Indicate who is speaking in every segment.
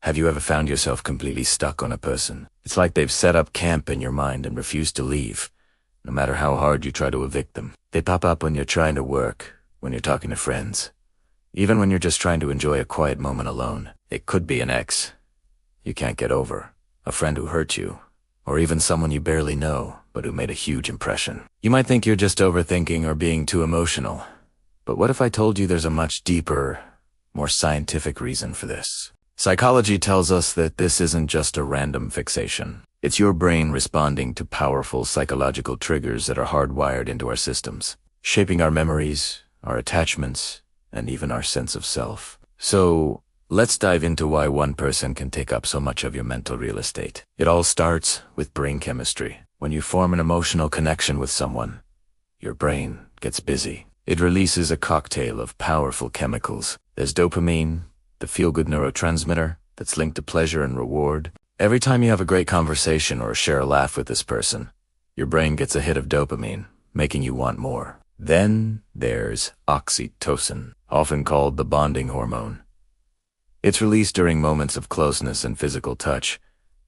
Speaker 1: Have you ever found yourself completely stuck on a person? It's like they've set up camp in your mind and refuse to leave, no matter how hard you try to evict them. They pop up when you're trying to work, when you're talking to friends, even when you're just trying to enjoy a quiet moment alone. It could be an ex you can't get over, a friend who hurt you, or even someone you barely know, but who made a huge impression. You might think you're just overthinking or being too emotional, but what if I told you there's a much deeper, more scientific reason for this? Psychology tells us that this isn't just a random fixation. It's your brain responding to powerful psychological triggers that are hardwired into our systems, shaping our memories, our attachments, and even our sense of self. So, let's dive into why one person can take up so much of your mental real estate. It all starts with brain chemistry. When you form an emotional connection with someone, your brain gets busy. It releases a cocktail of powerful chemicals. There's dopamine, the feel-good neurotransmitter that's linked to pleasure and reward. Every time you have a great conversation or share a laugh with this person, your brain gets a hit of dopamine, making you want more. Then there's oxytocin, often called the bonding hormone. It's released during moments of closeness and physical touch,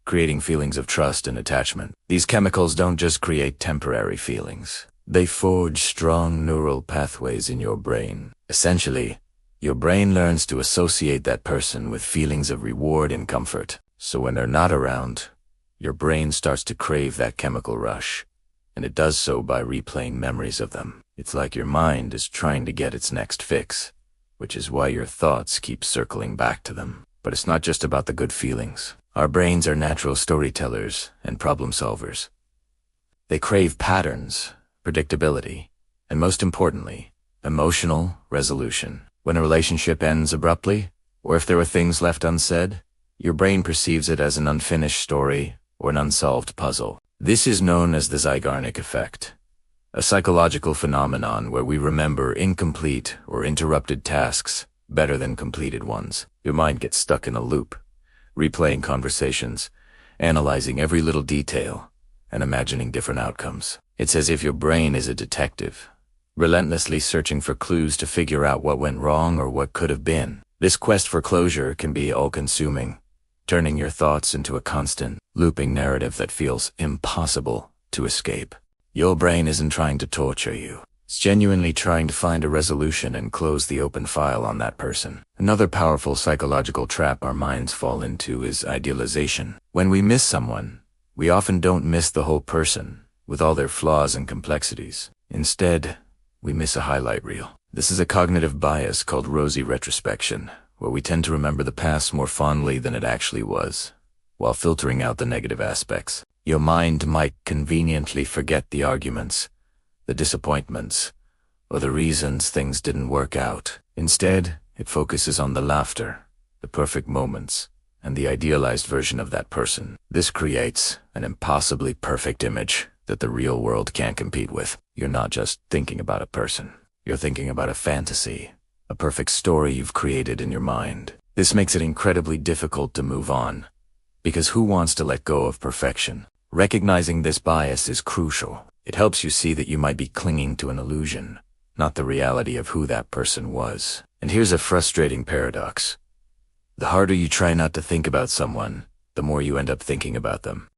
Speaker 1: creating feelings of trust and attachment. These chemicals don't just create temporary feelings. They forge strong neural pathways in your brain. Essentially, your brain learns to associate that person with feelings of reward and comfort. So when they're not around, your brain starts to crave that chemical rush, and it does so by replaying memories of them. It's like your mind is trying to get its next fix, which is why your thoughts keep circling back to them. But it's not just about the good feelings. Our brains are natural storytellers and problem solvers. They crave patterns, predictability, and most importantly, emotional resolution. When a relationship ends abruptly, or if there were things left unsaid, your brain perceives it as an unfinished story or an unsolved puzzle. This is known as the Zeigarnik effect, a psychological phenomenon where we remember incomplete or interrupted tasks better than completed ones. Your mind gets stuck in a loop, replaying conversations, analyzing every little detail, and imagining different outcomes. It's as if your brain is a detective, relentlessly searching for clues to figure out what went wrong or what could have been. This quest for closure can be all-consuming, turning your thoughts into a constant, looping narrative that feels impossible to escape. Your brain isn't trying to torture you. It's genuinely trying to find a resolution and close the open file on that person. Another powerful psychological trap our minds fall into is idealization. When we miss someone, we often don't miss the whole person, with all their flaws and complexities. Instead, we miss a highlight reel. This is a cognitive bias called rosy retrospection, where we tend to remember the past more fondly than it actually was, while filtering out the negative aspects. Your mind might conveniently forget the arguments, the disappointments, or the reasons things didn't work out. Instead, it focuses on the laughter, the perfect moments, and the idealized version of that person. This creates an impossibly perfect image that the real world can't compete with. You're not just thinking about a person. You're thinking about a fantasy, a perfect story you've created in your mind. This makes it incredibly difficult to move on, because who wants to let go of perfection? Recognizing this bias is crucial. It helps you see that you might be clinging to an illusion, not the reality of who that person was. And here's a frustrating paradox. The harder you try not to think about someone, the more you end up thinking about them.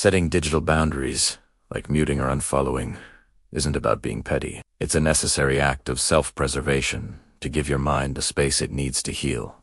Speaker 1: Setting digital boundaries, like muting or unfollowing, isn't about being petty. It's a necessary act of self-preservation to give your mind the space it needs to heal.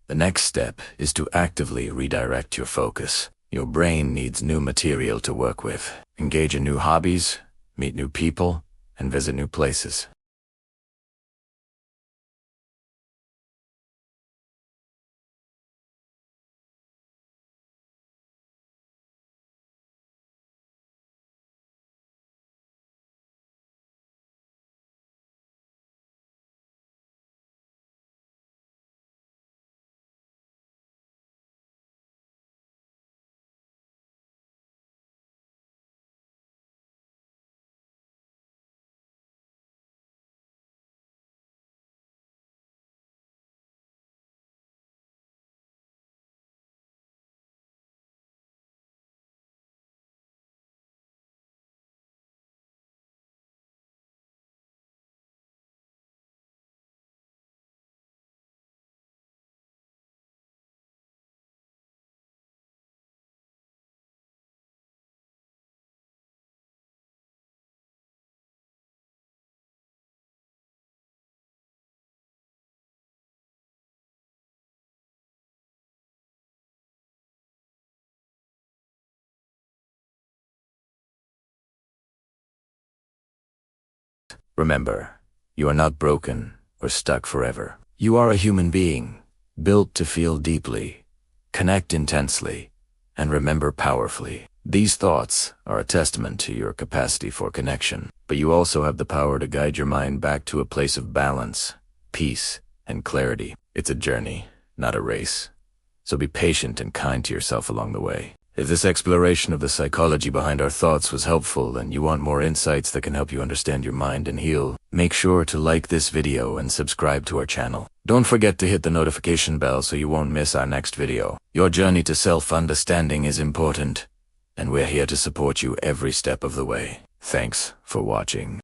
Speaker 1: The next step is to actively redirect your focus. Your brain needs new material to work with. Engage in new hobbies, meet new people, and visit new places. Remember, you are not broken or stuck forever. You are a human being, built to feel deeply, connect intensely, and remember powerfully. These thoughts are a testament to your capacity for connection, but you also have the power to guide your mind back to a place of balance, peace, and clarity. It's a journey, not a race. So be patient and kind to yourself along the way. If this exploration of the psychology behind our thoughts was helpful and you want more insights that can help you understand your mind and heal, make sure to like this video and subscribe to our channel. Don't forget to hit the notification bell so you won't miss our next video. Your journey to self-understanding is important, and we're here to support you every step of the way. Thanks for watching.